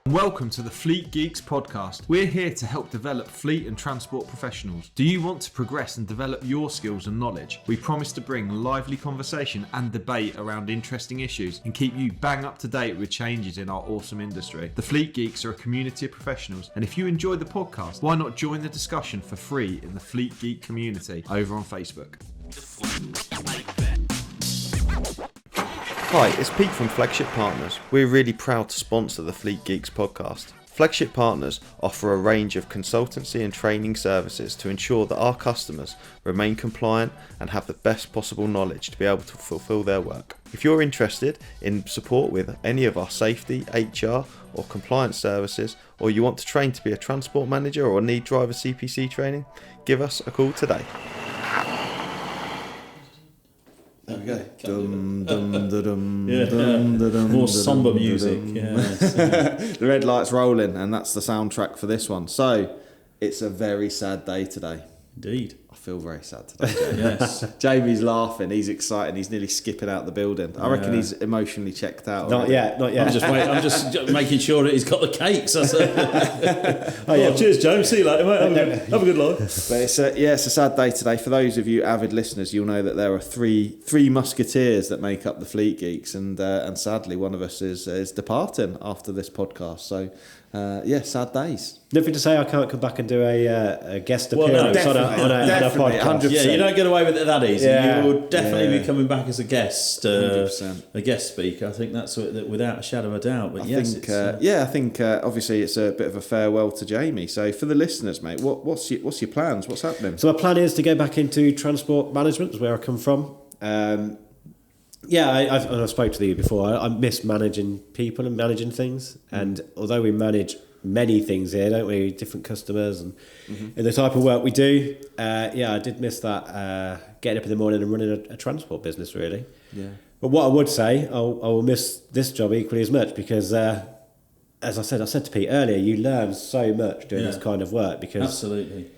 Welcome to the Fleet Geeks podcast. We're here to help develop fleet and transport professionals. Do you want to progress and develop your skills and knowledge? We promise to bring lively conversation and debate around interesting issues and keep you bang up to date with changes in our awesome industry. The Fleet Geeks are a community of professionals, and if you enjoy the podcast, why not join the discussion for free in the Fleet Geek community over on Facebook. Hi, it's Pete from Flagship Partners. We're really proud to sponsor the Fleet Geeks podcast. Flagship Partners offer a range of consultancy and training services to ensure that our customers remain compliant and have the best possible knowledge to be able to fulfill their work. If you're interested in support with any of our safety, HR or compliance services, or you want to train to be a transport manager or need driver CPC training, give us a call today. There we go. Dum, dum, da, dum, Yeah. dum, da, dum, More da, somber dum, da, music. dum. Yes. The red light's rolling, and that's the soundtrack for this one. So, it's a very sad day today. Indeed. I feel very sad today, Jamie. Yes. Jamie's laughing, he's excited, he's nearly skipping out the building. I reckon Yeah. he's emotionally checked out. Not already. yet. I'm just making sure that he's got the cakes. That's it. Cheers, James. See you later, mate. Have a good life. But it's a sad day today. For those of you avid listeners, you'll know that there are three musketeers that make up the Fleet Geeks, and sadly one of us is departing after this podcast. So sad days. Nothing to say I can't come back and do a guest Well, no, appearance on a definitely, podcast. 100%. Yeah, you don't get away with it that easy. Yeah. You will definitely Yeah. be coming back as a guest, 100%. a guest speaker. I think that's without a shadow of a doubt. But I yes, think it's, obviously it's a bit of a farewell to Jamie. So for the listeners, mate, what's your plans? What's happening? So my plan is to go back into transport management, is where I come from. I've spoke to you before. I miss managing people and managing things. And although we manage many things here, don't we? Different customers and the type of work we do. I did miss that. Getting up in the morning and running a transport business, really. Yeah. But what I would say, I will miss this job equally as much because, as I said to Pete earlier, you learn so much doing this kind of work because absolutely.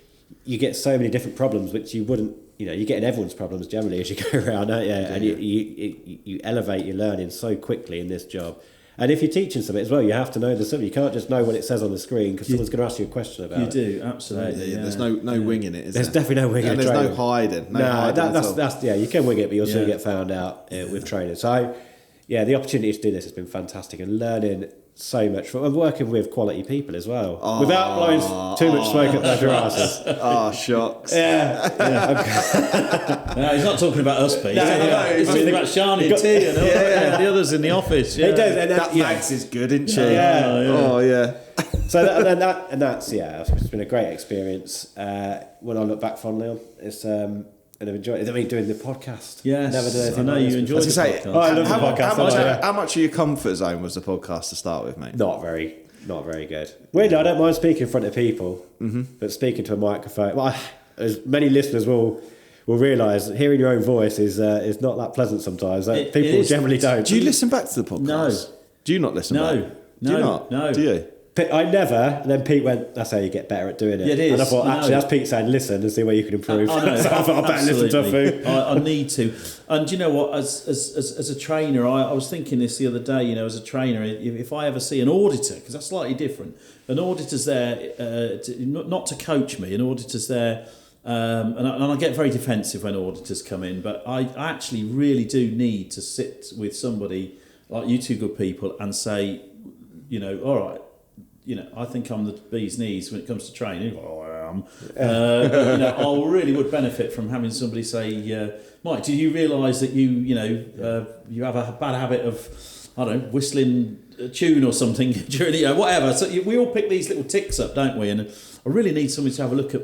you get so many different problems which you wouldn't. You get in everyone's problems generally as you go around, don't you? And you elevate your learning so quickly in this job. And if you're teaching something as well, you have to know the subject. You can't just know what it says on the screen because someone's going to ask you a question about it. You do, absolutely. Yeah. There's no wing in it, is There's there? definitely no wing in it. And there's no hiding. You can wing it, but you'll soon get found out with training. So, the opportunity to do this has been fantastic and learning so much from and working with quality people as well. Without blowing too much smoke up their asses. Shocks. No, he's not talking about us, Pete. He's talking about Shani and T and the others in the office. Yeah. It does, and That Max is good, isn't she? Yeah. Oh, yeah. So it's been a great experience. When I look back fondly on it's and I've enjoyed it. I mean, doing the podcast. Yes, Never did anything I know like you this enjoyed before. the podcast. Oh, I love the podcast. How much of your comfort zone was the podcast to start with, mate? Not very good. Weirdly, I don't mind speaking in front of people, but speaking to a microphone, as many listeners will realise, hearing your own voice is not that pleasant sometimes. People generally don't. Do you listen back to the podcast? No. Do you not listen back? Do you not? No. Do you? I never, and then Pete went, that's how you get better at doing it. Yeah, it is. And I thought, No. actually, that's Pete saying, listen and see where you can improve. I know. So I thought I better listen to a few. I need to. And do you know what? As a trainer, I was thinking this the other day. As a trainer, if I ever see an auditor, because that's slightly different. An auditor's there not to coach me. An auditor's there, and I get very defensive when auditors come in. But I actually really do need to sit with somebody like you two good people and say, all right. I think I'm the bee's knees when it comes to training. I am. I really would benefit from having somebody say, Mike, do you realise that you have a bad habit of, I don't know, whistling a tune or something during, whatever. So we all pick these little ticks up, don't we? And I really need somebody to have a look at.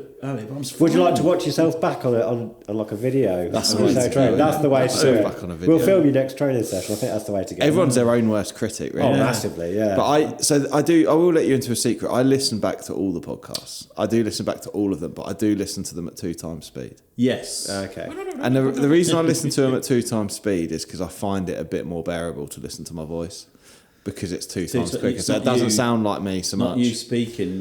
Would you like to watch yourself back on like a video? That's the way to do it. That's the way to do it. Back on a video. We'll film your next training session. I think that's the way to go. Everyone's their own worst critic, really. Oh, massively, yeah. But I will let you into a secret. I listen back to all the podcasts. I do listen back to all of them, but I do listen to them at 2 times speed. Yes. Okay. And the reason I listen to them at 2 times speed is because I find it a bit more bearable to listen to my voice. Because it's 2 times quicker, so it doesn't sound like me so much. Not you speaking,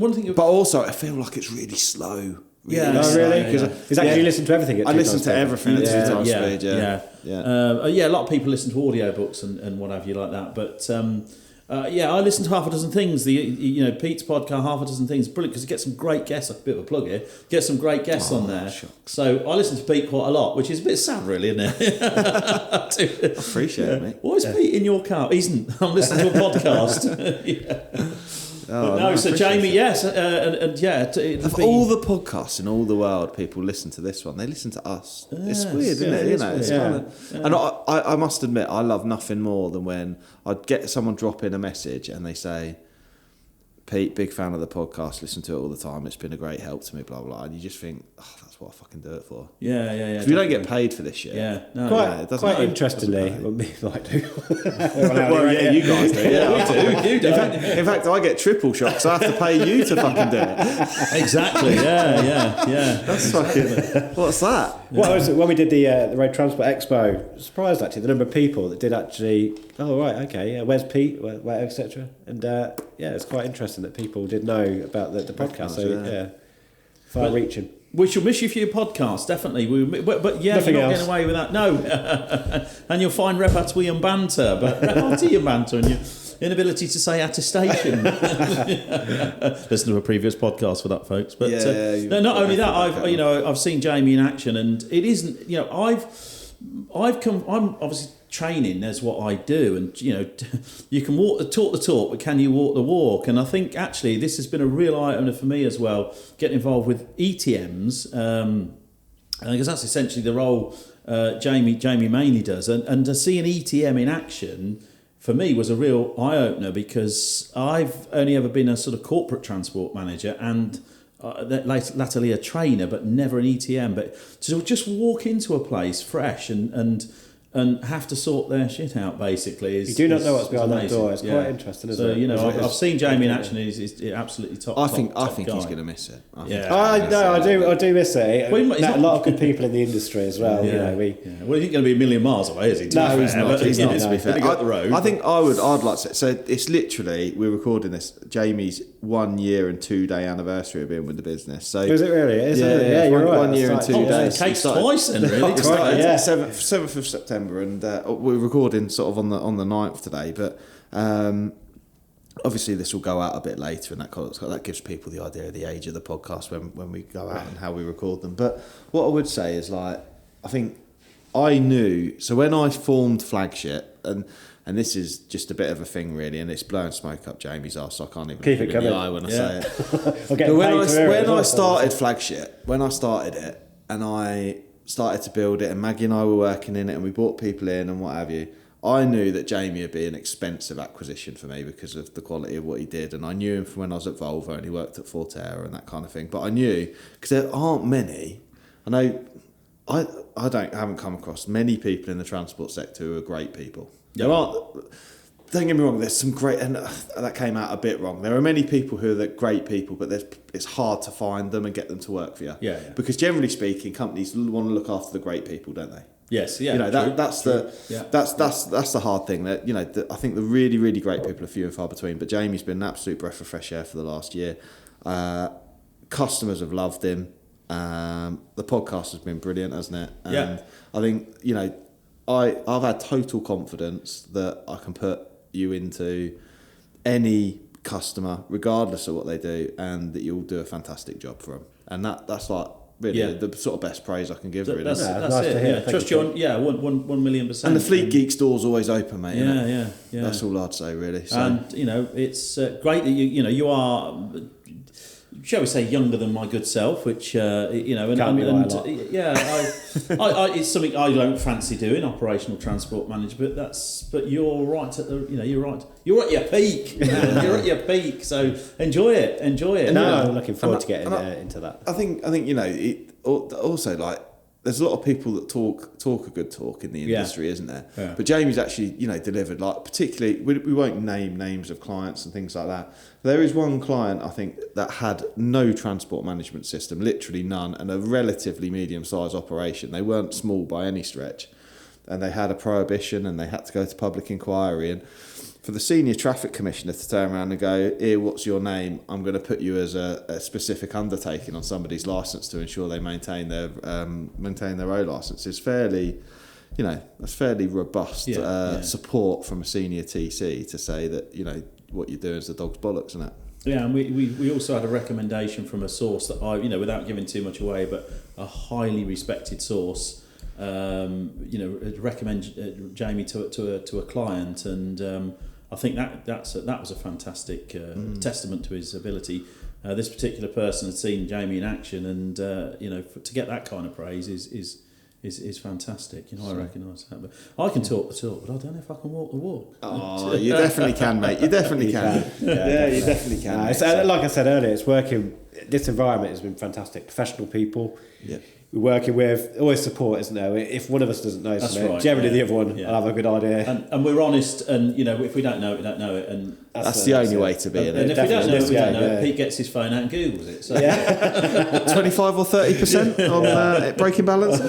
One thing. But also, I feel like it's really slow. Yeah. Oh, really? Yeah. Is that you listen to everything at 2 I times listen to speed? everything at 2 times speed. A lot of people listen to audiobooks and what have you like that. But I listen to Half a Dozen Things. Pete's podcast, Half a Dozen Things, brilliant because it gets some great guests. A bit of a plug here. Get some great guests on there. Shucks. So I listen to Pete quite a lot, which is a bit sad, really, isn't it? I appreciate it, mate. Why is Pete in your car? Isn't. I'm listening to a podcast. So Jamie, yes, Of all the podcasts in all the world, people listen to this one. They listen to us. It's weird, isn't it? It's kind of. And I must admit, I love nothing more than when I'd get someone drop in a message and they say, "Pete, big fan of the podcast. Listen to it all the time. It's been a great help to me." Blah blah. And you just think, "Oh, that's what I fucking do it for." Yeah. If you don't get paid for this shit. Yeah. No, Quite interestingly, what me might do. You guys do. Yeah, you do. In fact, I get triple shots. I have to pay you to fucking do it. Exactly. Yeah. That's fucking. What's that? Well, when we did the Road Transport Expo, surprised actually the number of people that did actually. Oh right, okay, yeah. Where's Pete? Where etc. And it's quite interesting that people did know about the podcast. So far-reaching. We shall miss you for your podcast, definitely. But yeah, Nothing you're not else. getting away with that. No. And you'll find repartee and banter, but repartee and banter and your inability to say attestation. Listen to a previous podcast for that, folks. But not only that, I've seen Jamie in action, and it isn't. I'm obviously training as what I do, and you can talk the talk, but can you walk the walk? And I think actually this has been a real eye opener for me as well, getting involved with ETMs, because that's essentially the role Jamie mainly does, and to see an ETM in action for me was a real eye opener, because I've only ever been a sort of corporate transport manager and latterly a trainer, but never an ETM. But to just walk into a place fresh and have to sort their shit out, basically. You do not know what's behind that door. It's quite interesting, isn't it? So, I've seen Jamie in action, and he's absolutely top. I think guy. he's going to miss it. I do miss it. Well, Met a lot of good people in the industry as well. Well, he ain't going to be a million miles away, is he? He's not. He's not. To be fair, Up the road. I think I'd like to say. So it's literally, we're recording this, Jamie's 1 year and 2 day anniversary of being with the business. So is it really? Yeah, you're right. 1 year and 2 days. Cakes twice, then, really. It started 7th of September, and we're recording sort of on the 9th today. But obviously this will go out a bit later, and that gives people the idea of the age of the podcast when we go out and how we record them. But what I would say is, I think I knew. So when I formed Flagship, and this is just a bit of a thing really, and it's blowing smoke up Jamie's arse, so I can't even keep it in coming. the eye when I say it. But when I started Flagship, when I started it, and I started to build it, and Maggie and I were working in it, and we brought people in and what have you, I knew that Jamie would be an expensive acquisition for me because of the quality of what he did, and I knew him from when I was at Volvo and he worked at Forterra and that kind of thing. But I knew, because there aren't many, I know I haven't come across many people in the transport sector who are great people. There aren't. Don't get me wrong. There's some great, and that came out a bit wrong. There are many people who are the great people, but it's hard to find them and get them to work for you. Yeah. Because generally speaking, companies want to look after the great people, don't they? Yes. Yeah. That's the hard thing. That I think the really, really great people are few and far between. But Jamie's been an absolute breath of fresh air for the last year. Customers have loved him. The podcast has been brilliant, hasn't it? And I think I've had total confidence that I can put you into any customer, regardless of what they do, and that you'll do a fantastic job for them. And that's really the sort of best praise I can give. Really, that's nice it. to hear. Yeah. Trust you on 1,000,000%. And the Fleet Geeks door's always open, mate. Yeah. That's all I'd say, really. So. And it's great that you are, shall we say, younger than my good self, which it's something I don't fancy doing, operational transport manager. But you're right at you're at your peak. Man. You're at your peak. So enjoy it. No, I'm looking forward to getting into that. I think it also, there's a lot of people that talk a good talk in the industry, isn't there? Yeah. But Jamie's actually, delivered, particularly, we won't name names of clients and things like that. There is one client, I think, that had no transport management system, literally none, and a relatively medium-sized operation. They weren't small by any stretch. And they had a prohibition, and they had to go to public inquiry. And for the senior traffic commissioner to turn around and go, "Here, what's your name? I'm going to put you as a specific undertaking on somebody's licence to ensure they maintain their O licence," is fairly that's fairly robust support from a senior TC to say that, what you're doing is the dog's bollocks, isn't it? Yeah, and we also had a recommendation from a source that without giving too much away, but a highly respected source, recommend Jamie to a client, and I think that was a fantastic testament to his ability. This particular person had seen Jamie in action, and to get that kind of praise is fantastic. I recognise that. But I can talk the talk, but I don't know if I can walk the walk. Oh, you definitely can, mate. You definitely can. Yeah, you definitely can. Like I said earlier, it's working. This environment has been fantastic. Professional people. Yeah. We're working with always support, isn't there? If one of us doesn't know something, generally the other one will have a good idea. And we're honest, and if we don't know it, we don't know it, and that's the only way to be. And if we don't know it, we don't know it. Pete gets his phone out and Googles it. So 25 or 30% on breaking balance.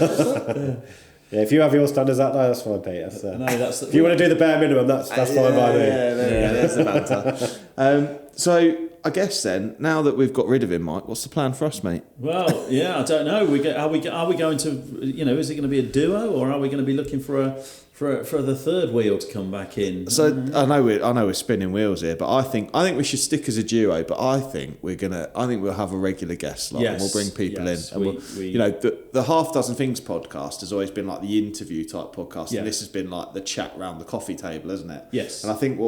Yeah, if you have your standards out there, that's fine, Pete. If you want to do the bare minimum, that's fine by me. Yeah, there's the banter. So I guess then, now that we've got rid of him, Mike, what's the plan for us, mate? Well, I don't know. Are we going to, is it going to be a duo, or are we going to be looking for the third wheel to come back in? So I know we're spinning wheels here, but I think we should stick as a duo. But I think we'll have a regular guest slot, and we'll bring people in. And the Half Dozen Things podcast has always been like the interview type podcast, and this has been like the chat round the coffee table, hasn't it? Yes. And I think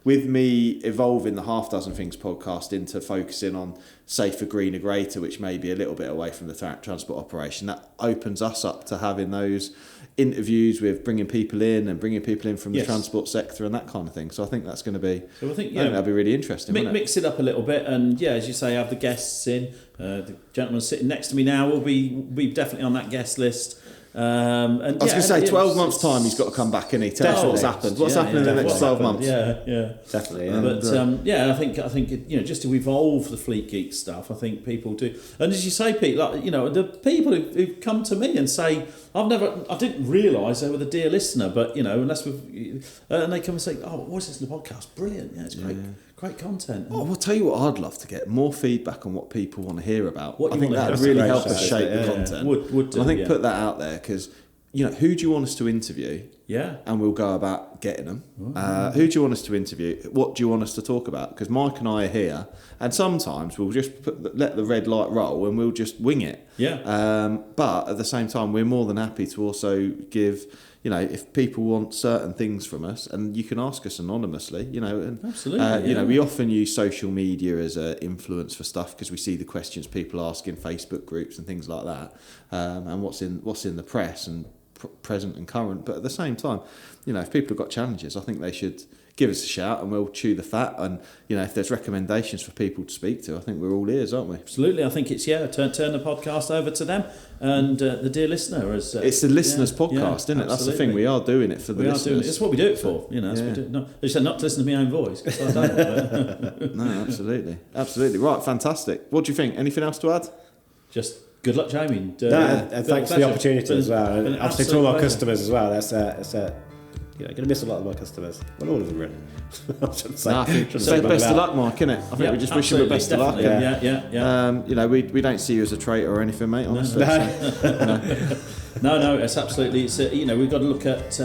with me evolving the Half Dozen Things podcast into focusing on safer, greener, greater, which may be a little bit away from the transport operation, that opens us up to having those interviews with bringing people in from the transport sector and that kind of thing. So I think that's going to be. So I think that'll be really interesting. Mix it up a little bit, and as you say, have the guests in. The gentleman sitting next to me now will be definitely on that guest list. And I was going to say, 12 months' time, he's got to come back, and tell us what's happened. What's happened in the next 12 months? Yeah, definitely. But I think just to evolve the Fleet Geeks stuff, I think people do. And as you say, Pete, the people who've come to me and say, I didn't realise they were the dear listener, but unless we've, and they come and say, oh, what's this in the podcast? Brilliant, it's great content. Oh, I'll tell you what, I'd love to get more feedback on what people want to hear about. I think that would really help us shape the content. Would do, and I think put that out there, because who do you want us to interview? Yeah. And we'll go about getting them. Who do you want us to interview? What do you want us to talk about? Because Mike and I are here, and sometimes we'll just let the red light roll and we'll just wing it. Yeah. But at the same time, we're more than happy to also give, if people want certain things from us, and you can ask us anonymously, and absolutely. We often use social media as an influence for stuff, because we see the questions people ask in Facebook groups and things like that, and what's in the press and present and current. But at the same time, if people have got challenges, I think they should give us a shout, and we'll chew the fat. And if there's recommendations for people to speak to, I think we're all ears, aren't we? Absolutely. I think it's turn the podcast over to them, and the dear listener is. It's the listeners' podcast, isn't it? That's the thing. We are doing it for the listeners. It's what we do it for. Not to listen to my own voice. 'Cause I don't. No, absolutely. Right, fantastic. What do you think? Anything else to add? Just good luck, Jamie. And thanks for the opportunity as well. And obviously to all our customers as well. Going to miss a lot of my customers. Well, all of them really. Say best of luck, Mark, innit? I think we just wish you the best of luck. Yeah. We don't see you as a traitor or anything, mate, honestly. No, it's absolutely. It's we've got to look at,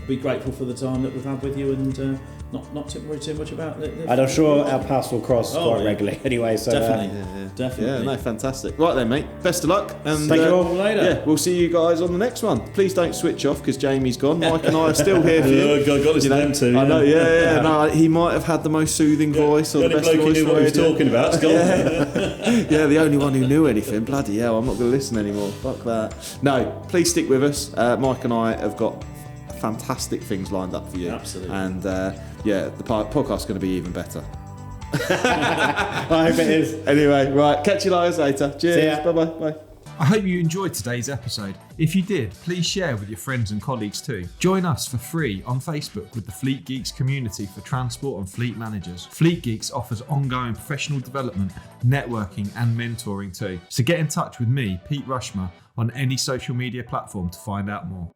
be grateful for the time that we've had with you, and not to worry too much about it. And I'm sure our paths will cross quite regularly anyway. So definitely. Yeah, no, fantastic. Right then, mate. Best of luck. And thank you all later. Yeah, we'll see you guys on the next one. Please don't switch off, because Jamie's gone. Mike and I are still here for you. Got his name too. I know. Yeah. No, he might have had the most soothing voice or the best voice. Knew what he was talking about. It's gone. Yeah, the only one who knew anything. Bloody hell! I'm not going to listen anymore. Fuck that. No, please stick with us. Mike and I have got fantastic things lined up for you. Absolutely. And the podcast's going to be even better. I hope it is. Anyway, right, catch you guys later. Cheers. Bye. Bye. I hope you enjoyed today's episode. If you did, please share with your friends and colleagues too. Join us for free on Facebook with the Fleet Geeks community for transport and fleet managers. Fleet Geeks offers ongoing professional development, networking and mentoring too. So get in touch with me, Pete Rushmer, on any social media platform to find out more.